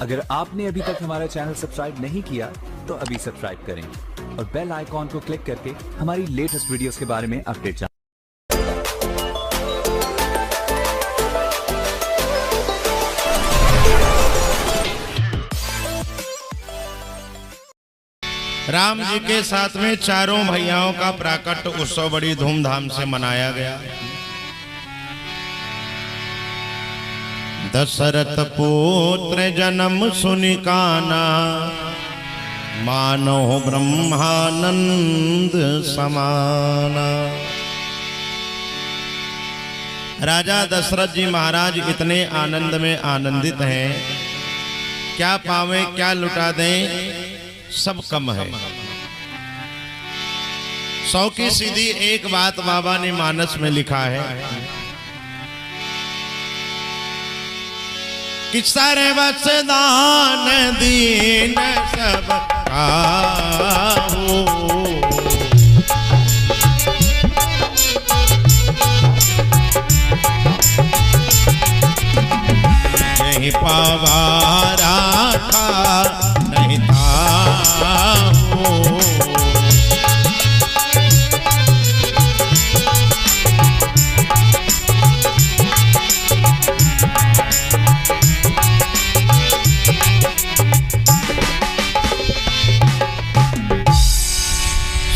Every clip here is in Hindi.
अगर आपने अभी तक हमारा चैनल सब्सक्राइब नहीं किया तो अभी सब्सक्राइब करें और बेल आइकॉन को क्लिक करके हमारी लेटेस्ट वीडियोस के बारे में अपडेट जानें। राम जी के साथ में चारों भैयाओं का प्राकट उत्सव बड़ी धूमधाम से मनाया गया। दशरथ पुत्र जन्म सुनि काना, मानो ब्रह्मानंद समाना। राजा दशरथ जी महाराज इतने आनंद में आनंदित हैं, क्या पावे क्या लुटा दें सब कम है। 100 की सीधी एक बात बाबा ने मानस में लिखा है कि सर्वस दान दीन सब काहू, यही पावा राखा नहीं था।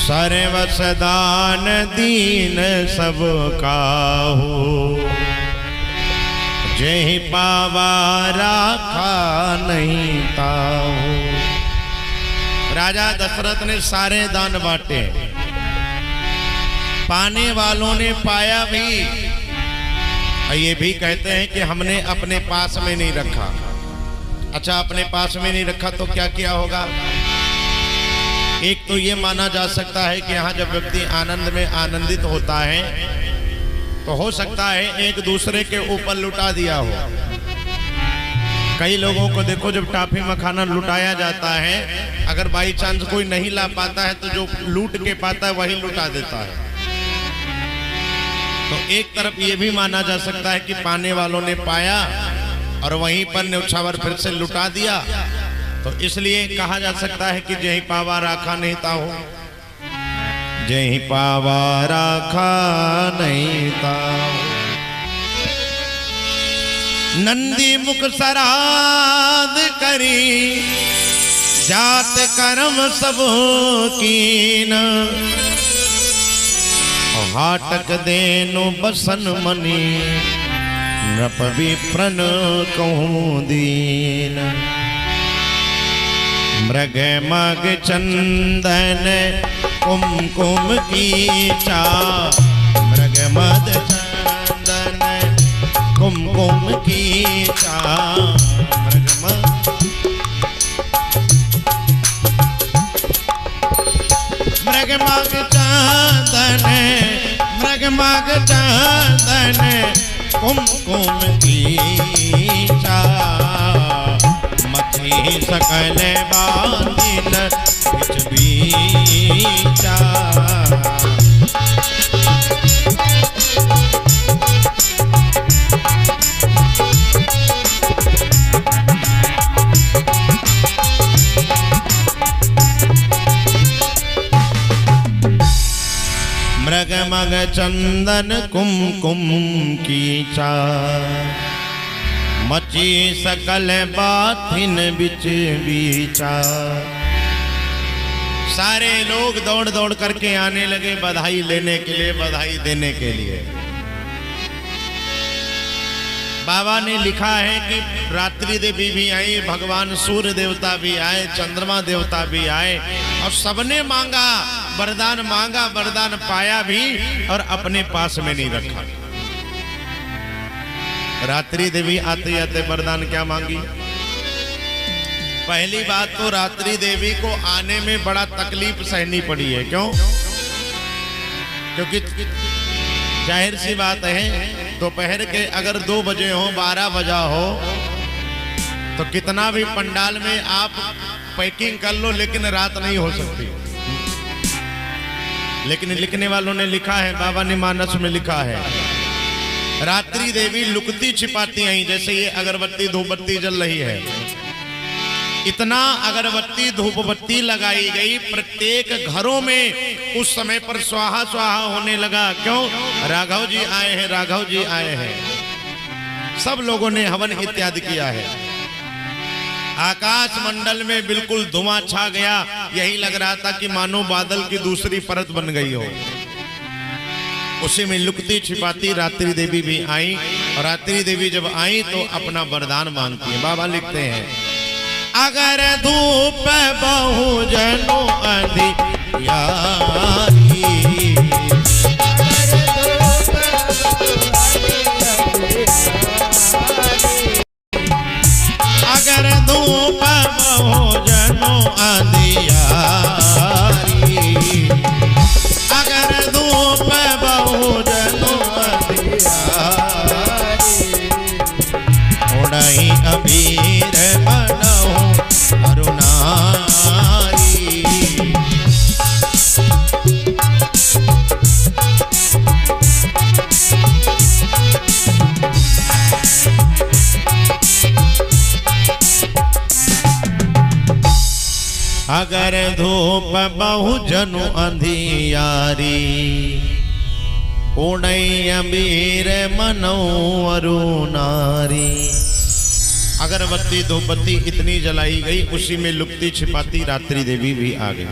सर्वस दान दीन सब काहू, जेहि पावा राखा नहीं ताहू। राजा दशरथ ने सारे दान बांटे, पाने वालों ने पाया भी। ये भी कहते हैं कि हमने अपने पास में नहीं रखा। अच्छा, अपने पास में नहीं रखा तो क्या किया होगा? एक तो ये माना जा सकता है कि यहाँ जब व्यक्ति आनंद में आनंदित होता है तो हो सकता है एक दूसरे के ऊपर लुटा दिया हो। कई लोगों को देखो, जब टाफी मखाना लुटाया जाता है, अगर बाई चांस कोई नहीं ला पाता है तो जो लूट के पाता है वही लुटा देता है। तो एक तरफ ये भी माना जा सकता है कि पाने वालों ने पाया और वहीं पर न्यौछावर फिर से लुटा दिया। तो इसलिए कहा जा सकता है कि जहीं पावा राखा नहीं ताहू, जहीं पावा राखा नहीं ताहू। नंदी मुख सराद करी, जात कर्म सब कीन, हाटक देनु बसन मनी, नृप विप्रन कहूं दीन। मृग मग चंदन कुमकुम कीचा, मृग मद चंदन कुमकुम कीचा। मृग मग चंदन, मृग मग चंदन कुमकुम कीचा। मछली सकल बांधिन बिच बीचा। मृग मग चंदन कुमकुम कीचा, मची सकल बाथिन बिच बीचा। सारे लोग दौड़ दौड़ करके आने लगे बधाई लेने के लिए, बधाई देने के लिए। बाबा ने लिखा है कि रात्रि देवी भी आई, भगवान सूर्य देवता भी आए, चंद्रमा देवता भी आए और सबने मांगा, वरदान मांगा, वरदान पाया भी और अपने पास में नहीं रखा। रात्रि देवी आते आते वरदान क्या मांगी? पहली बात तो रात्रि देवी को आने में बड़ा तकलीफ सहनी पड़ी है। क्यों? क्योंकि जाहिर सी बात है, दोपहर के अगर 2 बजे हो, 12 बजा हो, तो कितना भी पंडाल में आप पैकिंग कर लो लेकिन रात नहीं हो सकती। लेकिन लिखने वालों ने लिखा है, बाबा ने मानस में लिखा है, रात्रि देवी लुकती छिपाती आई। जैसे ये अगरबत्ती धूपबत्ती जल रही है, इतना अगरबत्ती धूपबत्ती लगाई गई, प्रत्येक घरों में उस समय पर स्वाहा स्वाहा होने लगा। क्यों? राघव जी आए हैं, राघव जी आए हैं। सब लोगों ने हवन इत्यादि किया है। आकाश मंडल में बिल्कुल धुआं छा गया। यही लग रहा था कि मानो बादल की दूसरी परत बन गई हो। उसी में लुकती छिपाती रात्रि देवी भी आई, और रात्रि देवी जब आई तो अपना वरदान मांगती है। बाबा लिखते हैं, अगर धूप बहुजनों अंधियारी, अगर धूप बहुजनों अंधियारी, अगर धूप बहुजनों अंधियारी, उड़ाई अबीर बनहु अरुणारी। अगर धूप बहुजनु अंधियारी, उड़ई अबीर मनौ अरुणारी। अगरबत्ती धूपबत्ती इतनी जलाई गई, उसी में लुकती छिपाती रात्रि देवी भी आ गई।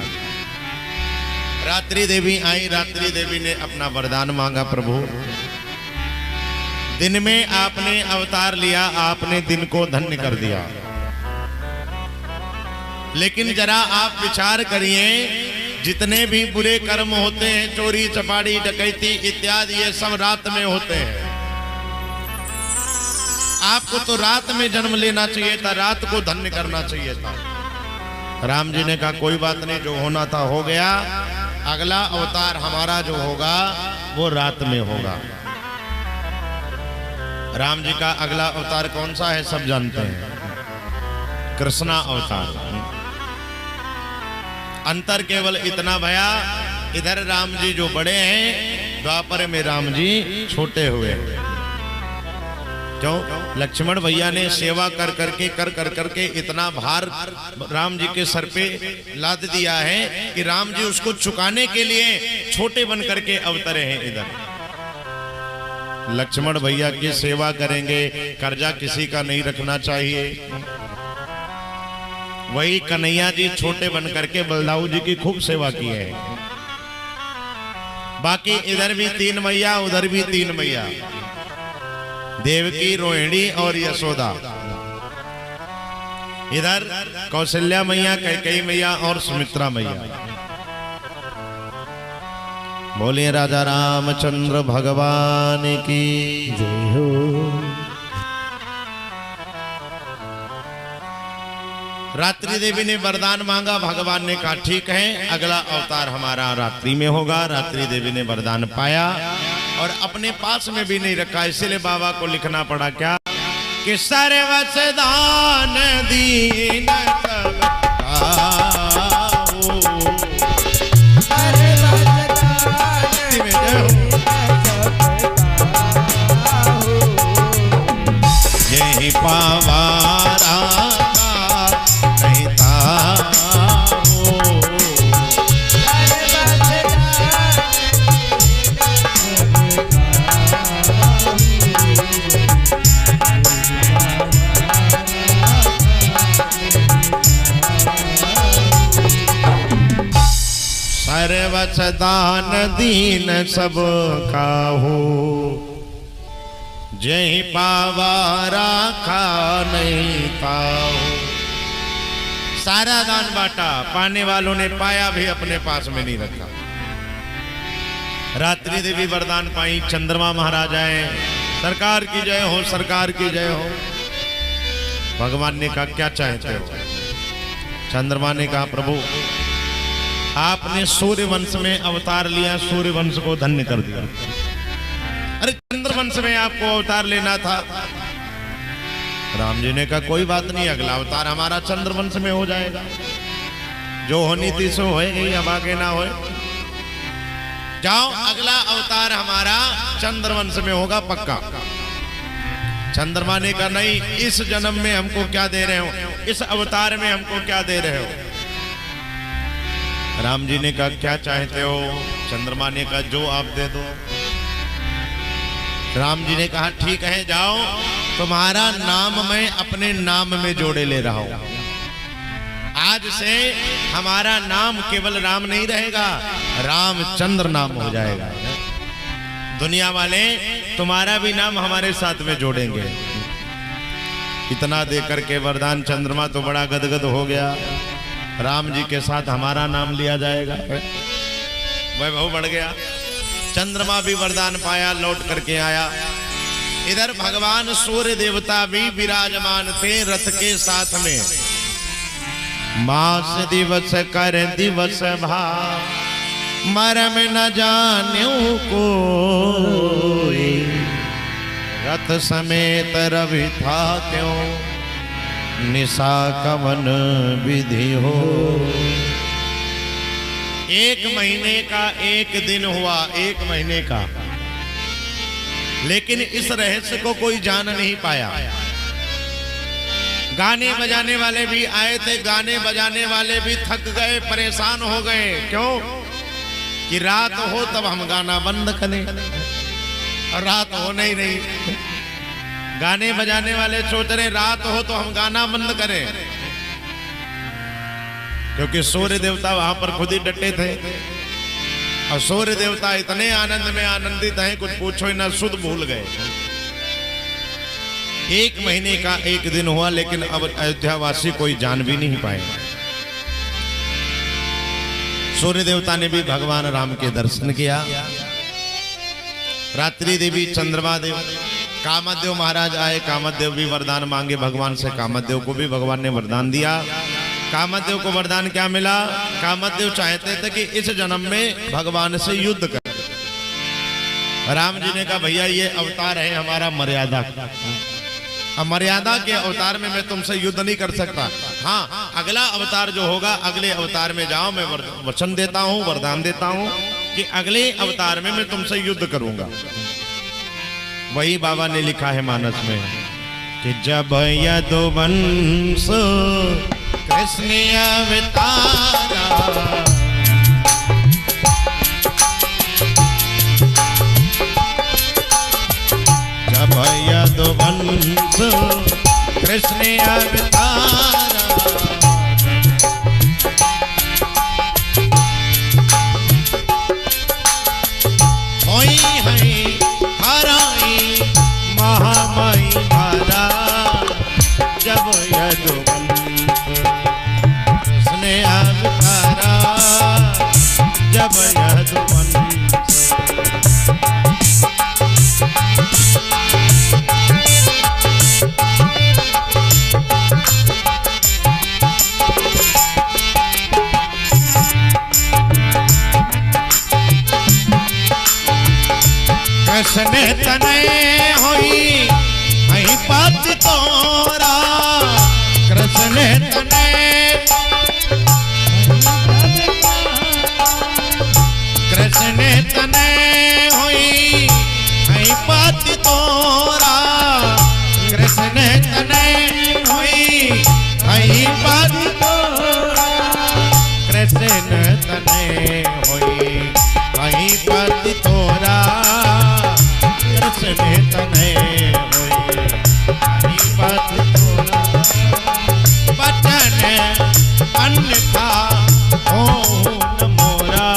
रात्रि देवी आई, रात्रि देवी ने अपना वरदान मांगा, प्रभु दिन में आपने अवतार लिया, आपने दिन को धन्य कर दिया, लेकिन जरा आप विचार करिए, जितने भी बुरे कर्म होते हैं, चोरी चपाड़ी डकैती इत्यादि, ये सब रात में होते हैं। आपको तो रात में जन्म लेना चाहिए था, रात को धन्य करना चाहिए था। राम जी ने कहा कोई बात नहीं, जो होना था हो गया, अगला अवतार हमारा जो होगा वो रात में होगा। राम जी का अगला अवतार कौन सा है सब जानते हैं, कृष्णा अवतार। अंतर केवल इतना भया, इधर राम जी जो बड़े हैं, द्वापर में राम जी छोटे हुए। क्यों? लक्ष्मण भैया ने सेवा कर करके इतना भार राम जी के सर पे लाद दिया है कि राम जी उसको चुकाने के लिए छोटे बन करके अवतरे हैं इधर। लक्ष्मण भैया की सेवा करेंगे, कर्जा किसी का नहीं रखना चाहिए। वही कन्हैया जी छोटे बन करके बलदाऊ जी की खूब सेवा की है। बाकी इधर भी 3 मैया, उधर भी 3 मैया, देवकी, रोहिणी और यशोदा। इधर कौशल्या मैया, कैकेयी मैया और सुमित्रा मैया। बोलिए राजा रामचंद्र भगवान की जय हो। रात्रि देवी ने वरदान मांगा, भगवान ने कहा ठीक है, अगला अवतार हमारा रात्रि में होगा। रात्रि देवी ने वरदान पाया और अपने पास में भी नहीं रखा, इसीलिए बाबा को लिखना पड़ा क्या कि सर्वसदान दीन सब यही पावारा सर्वसदान दीन सब काहू, जय पावा राखा नहीं पाओ। सारा दान बांटा, पाने वालों ने पाया भी अपने पास में नहीं रखा। रात्रि देवी वरदान पाई, चंद्रमा महाराज आए, सरकार की जय हो, सरकार की जय हो। भगवान ने कहा क्या चाहते हो? चंद्रमा ने कहा प्रभु आपने सूर्य वंश में अवतार लिया, सूर्य वंश को धन्य कर दिया। अरे चंद्रवंश में आपको अवतार लेना था। राम जी ने कहा कोई बात नहीं, अगला अवतार हमारा चंद्रवंश में हो जाएगा। जो होनी थी सो होएगी, अब आगे ना होए। जाओ, अगला अवतार हमारा चंद्रवंश में होगा पक्का। चंद्रमा ने कहा नहीं, इस जन्म में हमको क्या दे रहे हो, इस अवतार में हमको क्या दे रहे हो। राम जी ने कहा क्या चाहते हो। चंद्रमा ने कहा जो आप दे दो। राम जी ने कहा ठीक है, जाओ, तुम्हारा नाम मैं अपने नाम में जोड़े ले रहा हूं। आज से हमारा नाम केवल राम नहीं रहेगा, रामचंद्र नाम हो जाएगा। दुनिया वाले तुम्हारा भी नाम हमारे साथ में जोड़ेंगे। इतना देकर के वरदान चंद्रमा तो बड़ा गदगद हो गया, राम जी के साथ हमारा नाम लिया जाएगा, वैभव बढ़ गया। चंद्रमा भी वरदान पाया, लौट करके आया। इधर भगवान सूर्य देवता भी विराजमान थे रथ के साथ में। मास दिवस कर दिवस भा मरम न जान्यू को, रथ समेत रवि था क्यों, निशा कवन विधि हो। 1 महीने का 1 दिन हुआ, 1 महीने का, लेकिन इस रहस्य को कोई जान नहीं पाया। गाने बजाने वाले भी आए थे, गाने बजाने वाले भी थक गए, परेशान हो गए। क्यों कि रात हो तब हम गाना बंद करें, और रात हो नहीं रही। गाने बजाने वाले सोच रहे रात हो तो हम गाना बंद करें, क्योंकि सूर्य देवता वहां पर खुद ही डटे थे। और सूर्य देवता इतने आनंद में आनंदित हैं, कुछ पूछो ही ना, शुद्ध भूल गए। 1 महीने का 1 दिन हुआ, लेकिन अब अयोध्यावासी कोई जान भी नहीं पाए। सूर्य देवता ने भी भगवान राम के दर्शन किया। रात्रि देवी, चंद्रमा देव, कामदेव महाराज आए। कामदेव भी वरदान मांगे भगवान से। कामदेव को भी भगवान ने वरदान दिया। कामदेव को वरदान क्या मिला? कामदेव चाहते थे कि इस जन्म में भगवान से युद्ध कर। राम जी ने कहा भैया ये अवतार है हमारा मर्यादा, अब मर्यादा के अवतार में मैं तुमसे युद्ध नहीं कर सकता। हाँ, अगला अवतार जो होगा, अगले अवतार में जाओ, मैं वचन देता हूँ, वरदान देता हूँ कि अगले अवतार में मैं तुमसे युद्ध करूंगा। वही बाबा ने लिखा है मानस में कि जब यदुवंश कृष्ण अवतारा, जब यदुवंश कृष्ण अवतारा, होई है हराई महामाई धारा। जब यदुवंश कृष्ण अवतारा, जब यदुवंश कृष्ण तने होई हई पत तोरा, कृष्ण तने, कृष्ण तने होई हई पत तोरा, कृष्ण तने होई हई पत तोरा, कृष्ण तने होई हई पत तोरा, कृष्ण तने होई हई पत तोरा। बचन अन्यथा हो न मोरा,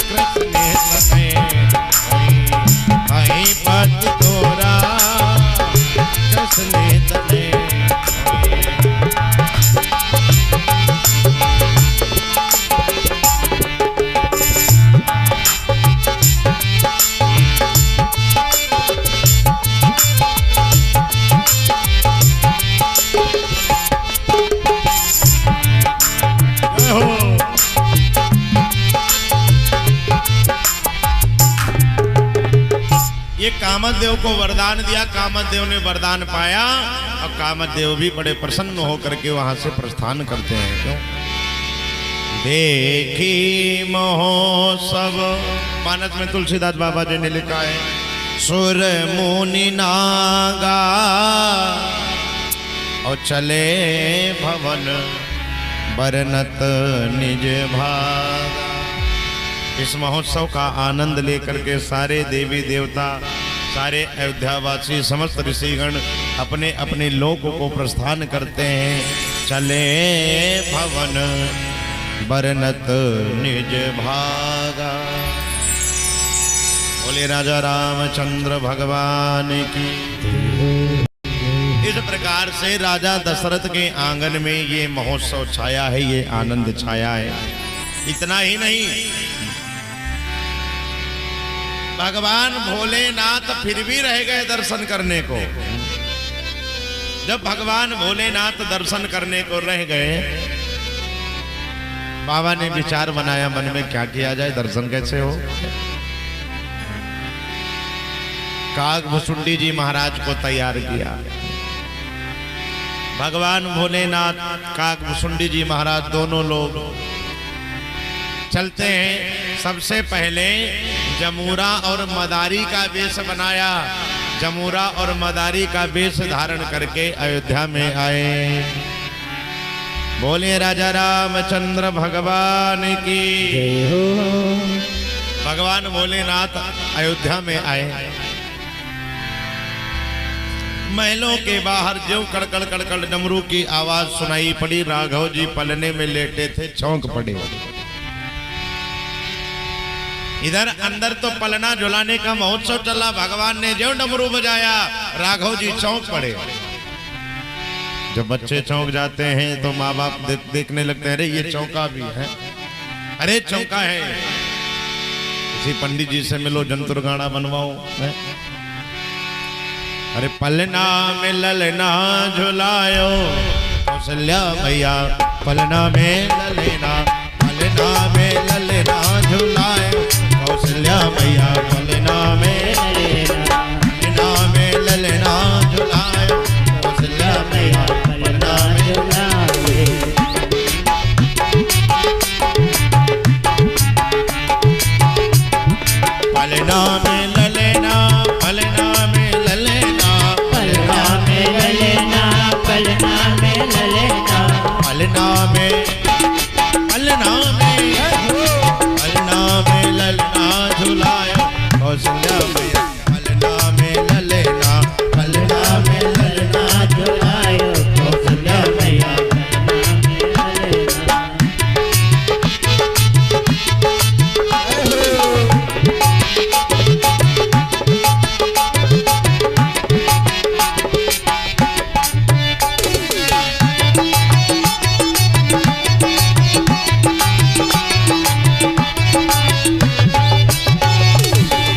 कृष्ण तने होई हई पत तोरा, कृष्ण तने ये कामदेव को वरदान दिया। कामदेव ने वरदान पाया और कामदेव भी बड़े प्रसन्न होकर के वहां से प्रस्थान करते हैं। क्यों? देखी महोत्सव, मानस में तुलसीदास बाबा जी ने लिखा है सुर मुनि नागा और चले भवन बरनत निज भागा। इस महोत्सव का आनंद लेकर के सारे देवी देवता, सारे अयोध्यावासी, समस्त ऋषिगण अपने अपने लोक को प्रस्थान करते हैं। चले भवन बरनत निज भागा। बोले राजा रामचंद्र भगवान की। इस प्रकार से राजा दशरथ के आंगन में ये महोत्सव छाया है, ये आनंद छाया है। इतना ही नहीं, भगवान भोलेनाथ फिर भी रह गए दर्शन करने को। जब भगवान भोलेनाथ दर्शन करने को रह गए, बाबा ने विचार बनाया मन में, क्या किया जाए, दर्शन कैसे हो। काकभुसुंडी जी महाराज को तैयार किया। भगवान भोलेनाथ, काकभुसुंडी जी महाराज दोनों लोग चलते हैं। सबसे पहले जमूरा और मदारी का वेश बनाया। जमूरा और मदारी का वेश धारण करके अयोध्या में आए। बोले राजा रामचंद्र भगवान की जय हो। भगवान भोलेनाथ अयोध्या में आए। महलों के बाहर जो कड़कड़ कड़कड़ डमरू की आवाज सुनाई पड़ी, राघव जी पलने में लेटे थे, चौंक पड़े। इधर अंदर तो पलना झुलाने का महोत्सव चला, भगवान ने जो डमरू बजाया, राघव जी चौंक पड़े। जब बच्चे चौंक जाते हैं तो माँ बाप देखने लगते हैं, अरे ये चौंका भी है, अरे चौंका है। किसी पंडित जी से मिलो, जंतुर गाना बनवाओ। अरे पलना में ललना झुलायो कौशल्या मैया, पलना में ललना, पलना में ललना झुलायो कौशल्या मैया, पलना में ललना में ललना झुलायो कौशल्या मैया, पलना झुलायो। पलना में ललना, पलना में ललना, पलना में ललना, पलना में ललना, पलना में, पलना में, पलना में ललना झुलायो कौशल्या मैया, पलना में ललना, पलना में ललना झुलायो कौशल्या मैया, पलना में ललना।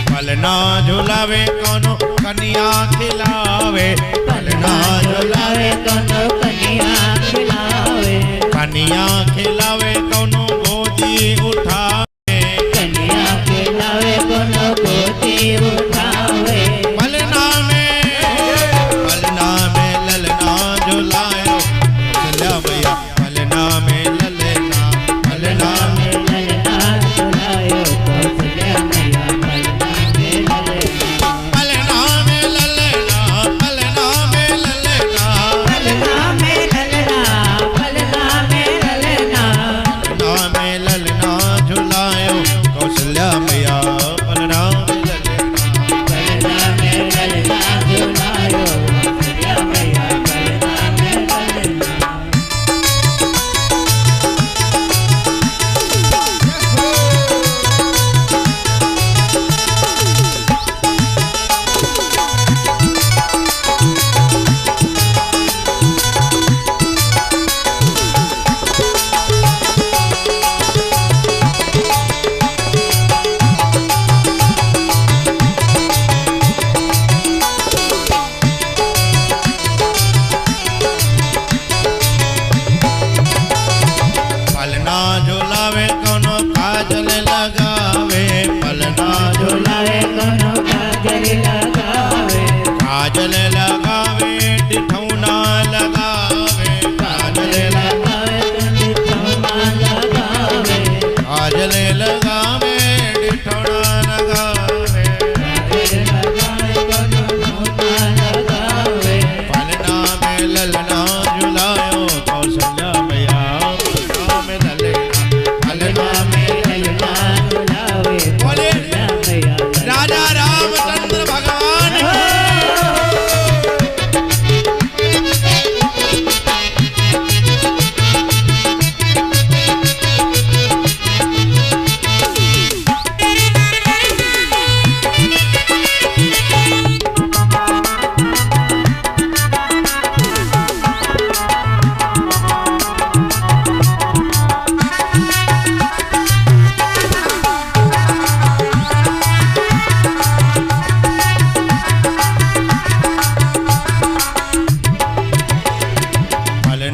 पलना झुलावे कोनो कन्या खिलावे, पलना झुलावे कोनो कन्या खिलावे, कन्या खिलावे कोनो गोदी उठावे, कन्या खिलावे कोनो गोदी उठावे। पलना में ललना झुलायो कौशल्या मैया, पलना में ललना, पलना में ललना झुलायो कौशल्या मैया,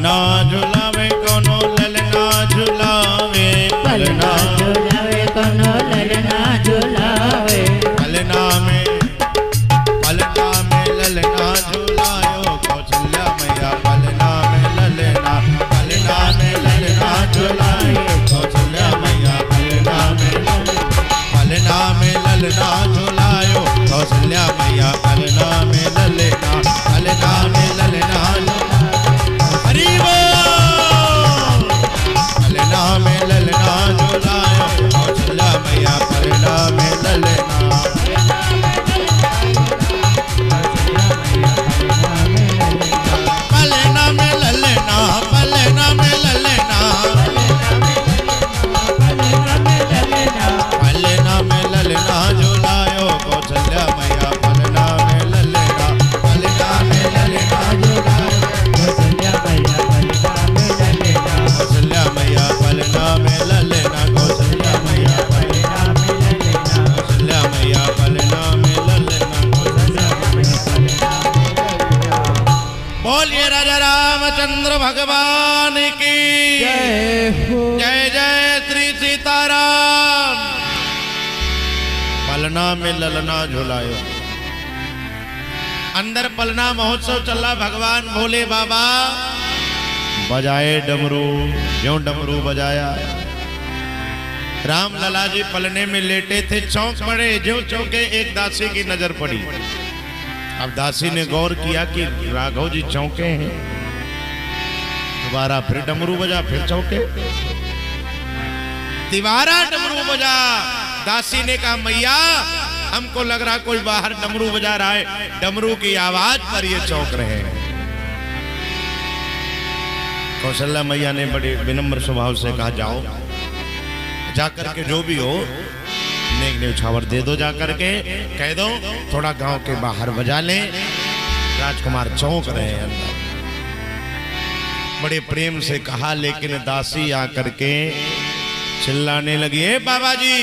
पलना झुलावे कोनो ललना झुलावे, पलना झुलावे कोनो ललना झुलावे। पलना में ललना झुलायो कौशल्या मैया, पलना में ललना झुलायो कौशल्या मैया, पलना में ललना झुलायो कौशल्या मैया, पलना में ललना हरि बोल। पलना में ललना झुलायो कौशल्या मैया, पलना में ललना, पलना में ललना, पलना में ललना, पलना में ललना झुलायो कौशल्या मैया, पलना में ललना झुलायो कौशल्या मैया, पलना में ललना, कौशल्या मैया, पलना में ललना, कौशल्या मैया, पलना में ललना, कौशल्या मैया, पलना में ललना, कौशल्या मैया, पलना में ललना। बोलिए राजा रामचंद्र भगवान की जय हो। जय जय श्री सीताराम। पलना में ललना झुलायो, अंदर पलना महोत्सव चल रहा। भगवान भोले बाबा बजाए डमरू, जो डमरू बजाया। राम लला जी पलने में लेटे थे, चौंक पड़े। जो चौंके एक दासी की नजर पड़ी। अब दासी ने गौर किया कि राघव जी चौंके हैं। दोबारा फिर डमरू बजा, फिर चौंके। तिवारा डमरू बजा। दासी ने कहा मैया हमको लग रहा कोई बाहर डमरू बजा रहा है, डमरू की आवाज पर ये चौंक रहे हैं। कौशल्या मैया ने बड़े विनम्र स्वभाव से कहा जाओ, जाकर के जो भी हो नेक न्यौछावर दे दो, जाकर के कह दो थोड़ा गांव के बाहर बजा लें। राजकुमार चौंक रहे हैं अंदर। बड़े प्रेम से कहा, लेकिन दासी आकर के चिल्लाने लगी, ए बाबा जी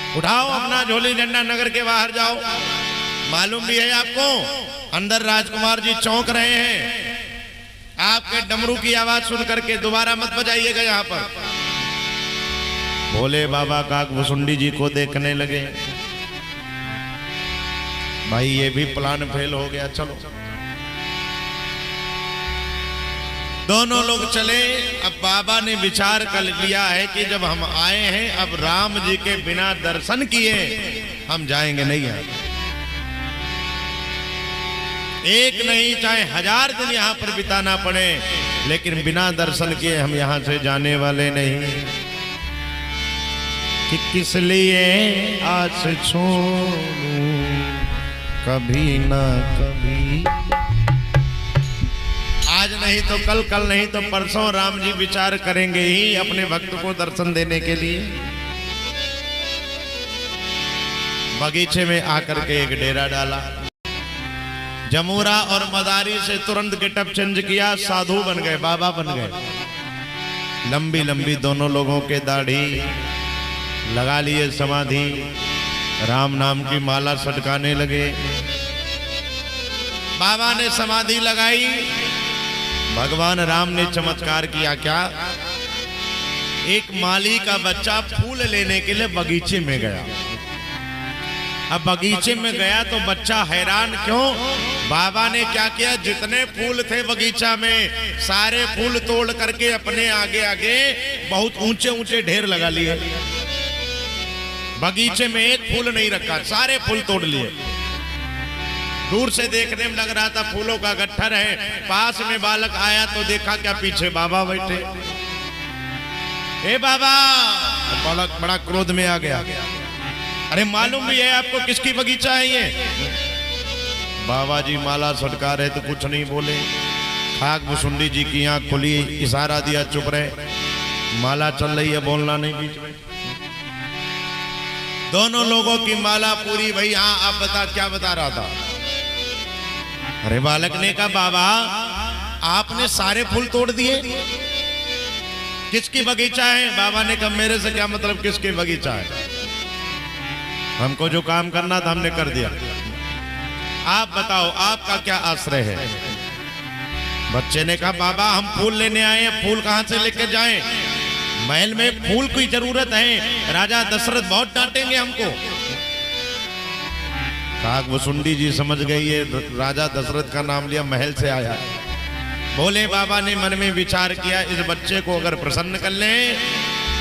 उठाओ अपना झोली डंडा, नगर के बाहर जाओ। मालूम भी है आपको अंदर राजकुमार जी चौंक रहे हैं। आपके डमरू की आवाज सुन करके दोबारा मत बजाइएगा यहाँ पर। भोले बाबा काकभुसुंडी जी को देखने लगे, भाई ये भी प्लान फेल हो गया। चलो दोनों लोग चले। अब बाबा ने विचार कर लिया है कि जब हम आए हैं, अब राम जी के बिना दर्शन किए हम जाएंगे नहीं। यहाँ एक नहीं चाहे 1000 दिन यहाँ पर बिताना पड़े, लेकिन बिना दर्शन किए हम यहाँ से जाने वाले नहीं। कि किस लिए आस छोड़ूं कभी ना कभी, आज नहीं तो कल, कल नहीं तो परसों राम जी विचार करेंगे ही अपने भक्त को दर्शन देने के लिए। बगीचे में आकर के एक डेरा डाला। जमूरा और मदारी से तुरंत गेटअप चेंज किया, साधु बन गए, बाबा बन गए। लंबी लंबी दोनों लोगों के दाढ़ी, लगा लिए समाधि, राम नाम की माला सटकाने लगे। बाबा ने समाधि लगाई। भगवान राम ने चमत्कार किया। क्या? एक माली का बच्चा फूल लेने के लिए बगीचे में गया। अब बगीचे में गया तो बच्चा हैरान, क्यों? बाबा ने क्या किया, जितने फूल थे बगीचा में सारे फूल तोड़ करके अपने आगे आगे बहुत ऊंचे ऊंचे ढेर लगा लिए। बगीचे में एक फूल नहीं रखा, सारे फूल तोड़ लिए। दूर से देखने में लग रहा था फूलों का गट्ठर है। पास में बालक आया तो देखा क्या, पीछे बाबा बैठे। ए बाबा! बालक बड़ा क्रोध में आ गया। अरे मालूम भी है आपको किसकी बगीचा है ये? बाबा जी माला सटका रहे तो कुछ नहीं बोले। काकभुसुंडी जी की आंख खुली, इशारा दिया चुप रहे। माला चल रही है, बोलना नहीं बीच में। दोनों लोगों की माला पूरी भई। हाँ अब बता, क्या बता रहा था? अरे बालक ने कहा, बाबा आपने सारे फूल तोड़ दिए, किसकी बगीचा है? बाबा ने कहा, मेरे से क्या मतलब किसकी बगीचा है? हमको जो काम करना था हमने कर दिया। आप बताओ आपका क्या आश्रय है? बच्चे ने कहा बाबा हम फूल लेने आए हैं, फूल कहां से लेके जाएं? महल में फूल की जरूरत है, राजा दशरथ बहुत डांटेंगे हमको। काकभुसुंडी जी समझ गई ये राजा दशरथ का नाम लिया, महल से आया। भोले बाबा ने मन में विचार किया इस बच्चे को अगर प्रसन्न कर लें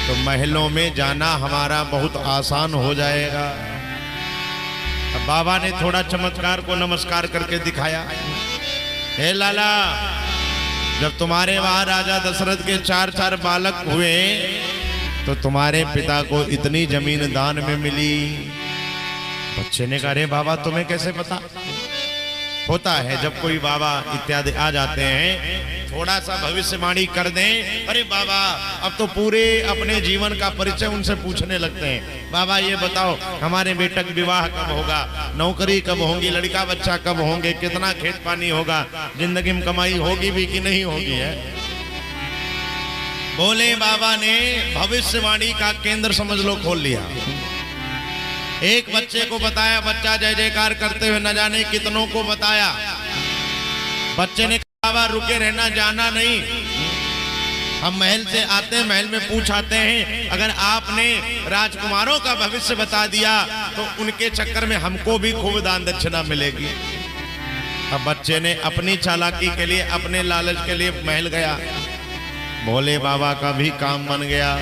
तो महलों में जाना हमारा बहुत आसान हो जाएगा। अब बाबा ने थोड़ा चमत्कार को नमस्कार करके दिखाया। हे लाला, जब तुम्हारे वहां राजा दशरथ के 4 बालक हुए तो तुम्हारे पिता को इतनी जमीन दान में मिली। बच्चे ने कहा अरे बाबा तुम्हें कैसे पता? होता है जब कोई बाबा इत्यादि आ जाते हैं थोड़ा सा भविष्यवाणी कर दें, अरे बाबा अब तो पूरे अपने जीवन का परिचय उनसे पूछने लगते हैं। बाबा ये बताओ हमारे बेटे का विवाह कब होगा, नौकरी कब होगी, लड़का बच्चा कब होंगे, कितना खेत पानी होगा, जिंदगी में कमाई होगी भी कि नहीं होगी है। भोले बाबा ने भविष्यवाणी का केंद्र समझ लो खोल लिया। एक बच्चे को बताया, बच्चा जय जयकार करते हुए न जाने कितनों को बताया। बच्चे ने कहा बाबा रुके रहना, जाना नहीं, हम महल से आते हैं, महल में पूछ आते हैं, अगर आपने राजकुमारों का भविष्य बता दिया तो उनके चक्कर में हमको भी खूब दान दक्षिणा मिलेगी। अब बच्चे ने अपनी चालाकी के लिए, अपने लालच के लिए महल गया। भोले बाबा का भी काम बन गया।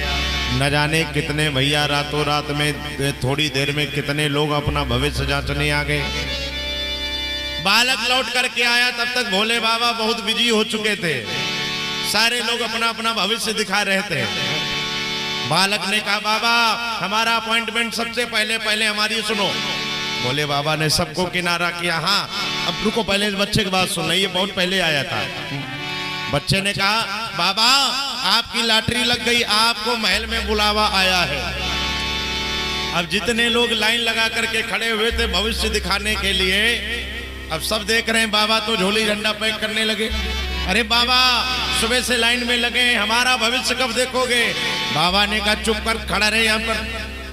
न जाने कितने भैया रातों रात में थोड़ी देर में कितने लोग अपना भविष्य जांचने आ गए। बालक लौट करके आया, तब तक भोले बाबा बहुत बिजी हो चुके थे, सारे लोग अपना अपना भविष्य दिखा रहे थे। बालक ने कहा बाबा हमारा अपॉइंटमेंट सबसे पहले हमारी सुनो। भोले बाबा ने सबको किनारा किया। हाँ अब रुको, पहले इस बच्चे की बात सुनो, ये बहुत पहले आया था। बच्चे ने कहा बाबा आपकी लॉटरी लग गई, आपको महल में बुलावा आया है। अब जितने लोग लाइन लगा करके खड़े हुए थे भविष्य दिखाने के लिए, अब सब देख रहे हैं बाबा तो झोली झंडा पैक करने लगे। अरे बाबा सुबह से लाइन में लगे, हमारा भविष्य कब देखोगे? बाबा ने कहा चुप कर, खड़ा रहे यहाँ पर,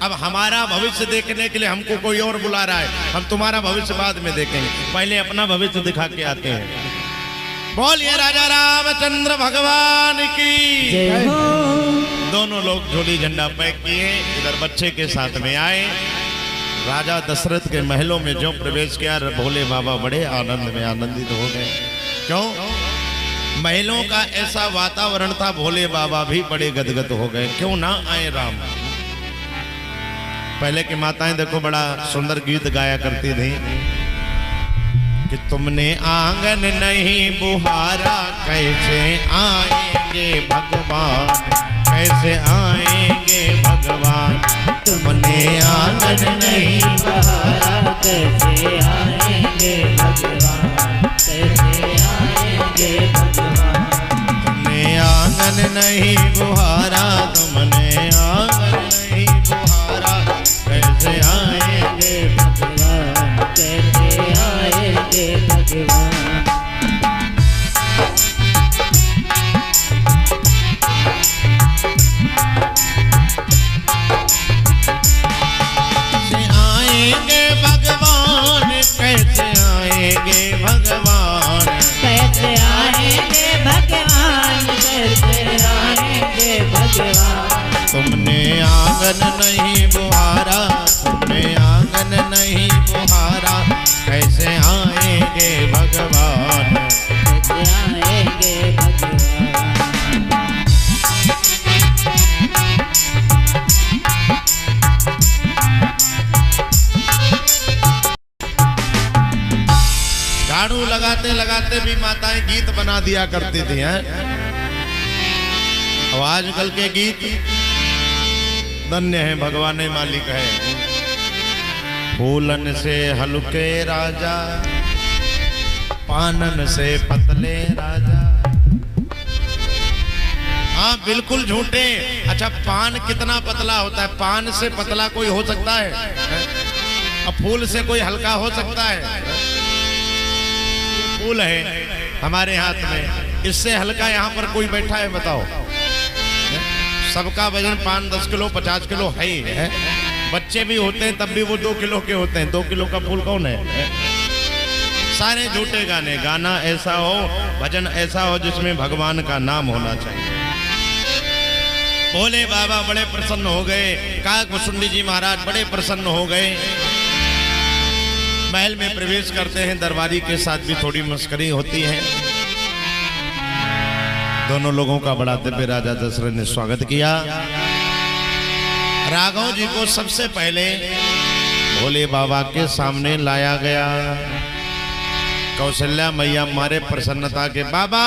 अब हमारा भविष्य देखने के लिए हमको कोई और बुला रहा है, हम तुम्हारा भविष्य बाद में देखेंगे, पहले अपना भविष्य दिखा के आते हैं। बोलिए राजा रामचंद्र भगवान की जय हो। दोनों लोग झोली झंडा पैक किए, इधर बच्चे के साथ में आए। राजा दशरथ के महलों में जो प्रवेश किया, भोले बाबा बड़े आनंद में आनंदित हो गए। क्यों? महलों का ऐसा वातावरण था, भोले बाबा भी बड़े गदगद हो गए। क्यों ना आए राम। पहले की माताएं देखो बड़ा सुंदर गीत गाया करती थी कि तुमने आंगन नहीं बुहारा, कैसे आएंगे भगवान, कैसे आएंगे भगवान। तुमने आंगन नहीं बुहारा, कैसे आएंगे भगवान, कैसे आएंगे भगवान। तुमने आंगन नहीं बुहारा, तुमने आंगन नहीं बुहारा, कैसे आएंगे भगवान, कैसे आएंगे भगवान। आएंगे भगवान, कैसे आएंगे भगवान, कैसे आएंगे भगवान, कैसे आएंगे भगवान। तुमने आंगन नहीं बुहारा, तुमने आंगन नहीं बुहारा, कैसे आएंगे भगवान, कैसे आएंगे भगवान। झाड़ू लगाते लगाते भी माताएं गीत बना दिया करती थी हैं। और आजकल के गीत धन्य है, भगवान ही मालिक है। फूलन से हल्के राजा, पानन से पतले राजा। हाँ बिल्कुल झूठे। अच्छा पान कितना पतला होता है? पान से पतला कोई हो सकता है? अब फूल से कोई हल्का हो सकता है? फूल है हमारे हाथ में, इससे हल्का यहाँ पर कोई बैठा है बताओ? सबका वजन 5, 10 किलो 50 किलो है ही है। बच्चे भी होते हैं तब भी वो 2 किलो के होते हैं। 2 किलो का फूल कौन है? सारे झूठे गाने। गाना ऐसा हो, भजन ऐसा हो जिसमें भगवान का नाम होना चाहिए। भोले बाबा बड़े प्रसन्न हो गए, काकभुसुंडी जी महाराज बड़े प्रसन्न हो गए। महल में प्रवेश करते हैं, दरबारी के साथ भी थोड़ी मस्करी होती है। दोनों लोगों का बड़ा दिव्य राजा दशरथ ने स्वागत किया। राघव जी को सबसे पहले भोले बाबा के सामने लाया गया। कौशल्या मैया मारे प्रसन्नता के, बाबा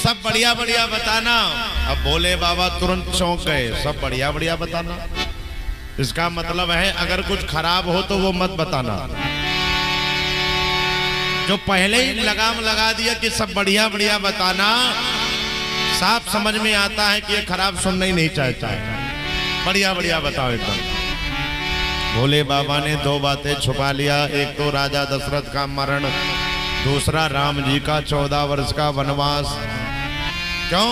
सब बढ़िया बढ़िया बताना। अब भोले बाबा तुरंत चौंक गए, सब बढ़िया बढ़िया बताना, इसका मतलब है अगर कुछ खराब हो तो वो मत बताना। जो पहले ही लगाम लगा दिया कि सब बढ़िया बढ़िया बताना, साफ समझ में आता है कि ये खराब सुनना ही नहीं चाहता है। बढ़िया बढ़िया बताओ एकदम। भोले बाबा ने दो बातें छुपा लिया, एक तो राजा दशरथ का मरण, दूसरा राम जी का 14 वर्ष का वनवास। क्यों?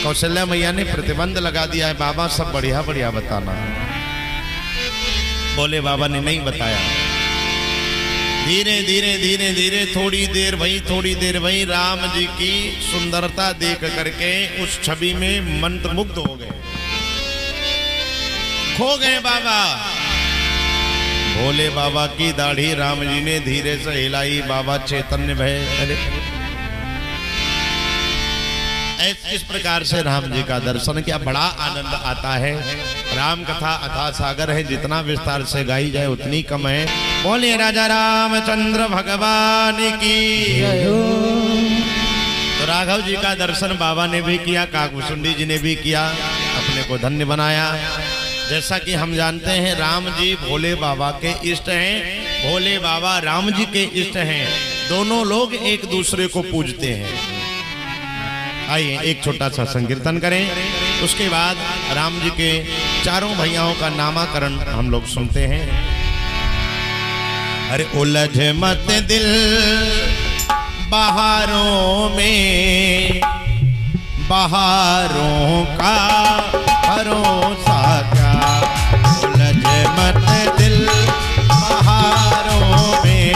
कौशल्या मैया ने प्रतिबंध लगा दिया है, बाबा सब बढ़िया बढ़िया बताना। भोले बाबा ने नहीं बताया। धीरे धीरे धीरे धीरे थोड़ी देर वही राम जी की सुंदरता देख करके उस छवि में मंत्रमुग्ध हो गए, खो गए बाबा। भोले बाबा की दाढ़ी राम जी ने धीरे से हिलाई, बाबा चैतन्य भय। अरे इस प्रकार से राम जी का दर्शन किया, बड़ा आनंद आता है। राम कथा अथाह सागर है, जितना विस्तार से गाई जाए उतनी कम है। बोलिए राजा रामचंद्र भगवान की। तो राघव जी का दर्शन बाबा ने भी किया, काकभुसुंडी जी ने भी किया, अपने को धन्य बनाया। जैसा कि हम जानते हैं राम जी भोले बाबा के इष्ट हैं, भोले बाबा राम जी के इष्ट हैं। दोनों लोग एक दूसरे को पूजते हैं। आइए एक छोटा सा संकीर्तन करें, उसके बाद राम जी के चारों भैयाओं का नामाकरण हम लोग सुनते हैं। अरे उलझ मत दिल बहारों में, बहारों का भरोसा क्या। उलझ मत दिल बहारों में,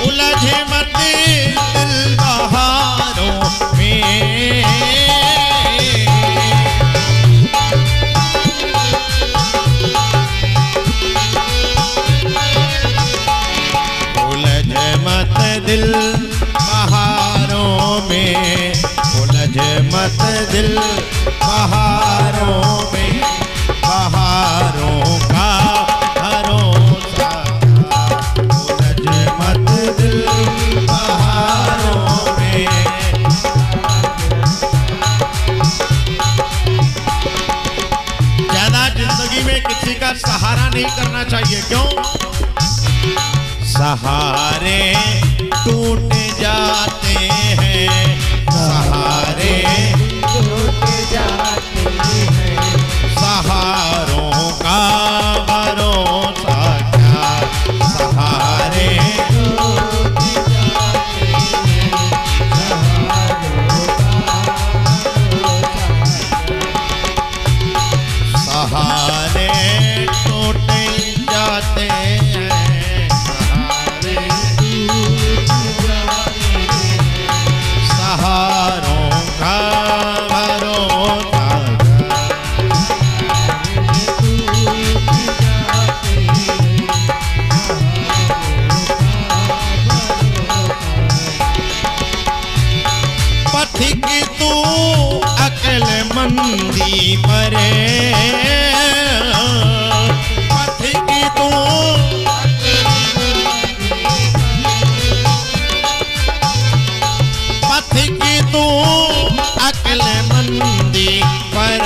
उलझ मत दिल बहारों में। उलझ मत दिल बहारों में, उलझ मत दिल बहारों में, बहारों का भरोसा। उलझ मत दिल बहारों में। ज्यादा जिंदगी में किसी का सहारा नहीं करना चाहिए। क्यों? सहारे टूट जाते हैं, सहारे टूट जाते हैं। सहारों का भरोसा क्या, सहारे टूट जाते हैं। सहारे टूट जाते हैं, सहारों का भरोसा। पथिक तू अक्लमंदी परे, पथिक तू पथिक तू अक्लमंदी पर।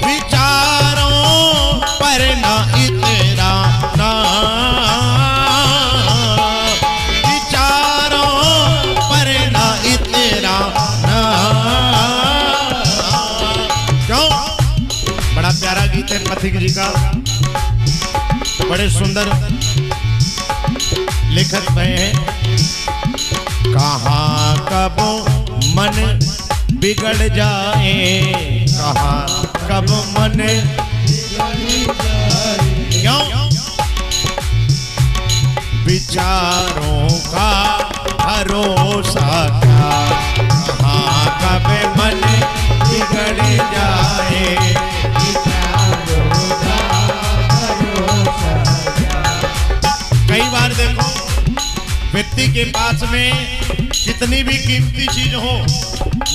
विचारों पर ना इतरा ना, विचारों पर ना इतरा ना। क्यों? बड़ा प्यारा गीत है पथिक जी का, बड़े सुंदर। लेकिन देखत हैं कहाँ कब मन बिगड़ जाए, कहाँ कब मन क्यों विचारों का भरोसा क्या, कहाँ कब मन बिगड़ जाए, कई बार देखो व्यक्ति के पास में कितनी भी कीमती चीज हो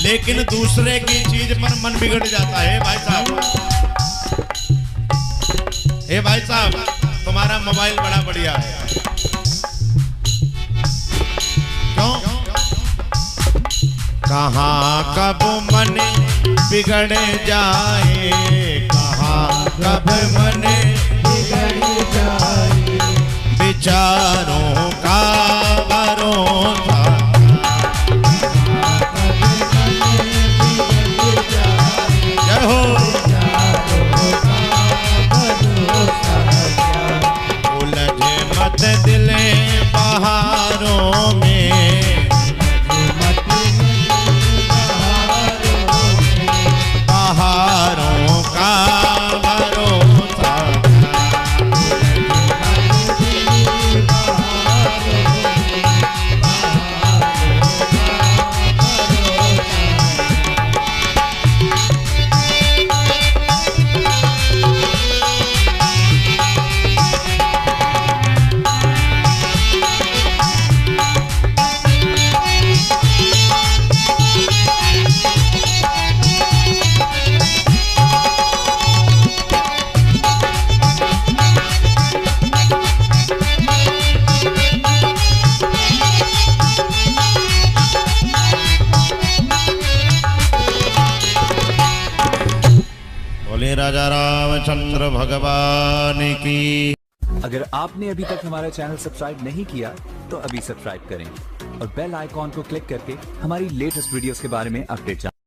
लेकिन दूसरे की चीज पर मन बिगड़ जाता है। भाई साहब, हे भाई साहब, तुम्हारा मोबाइल बड़ा बढ़िया है, क्यों कहाँ कब मन बिगड़ जाए, कहाँ कब मन बिगड़ जाए, विचारों का भरोसा, जय हो उलझे मत दिले बहारों में, बहारों का भरोसा, राजा रामचंद्र भगवान की। अगर आपने अभी तक हमारा चैनल सब्सक्राइब नहीं किया तो अभी सब्सक्राइब करें और बेल आइकॉन को क्लिक करके हमारी लेटेस्ट वीडियोस के बारे में अपडेट जानें।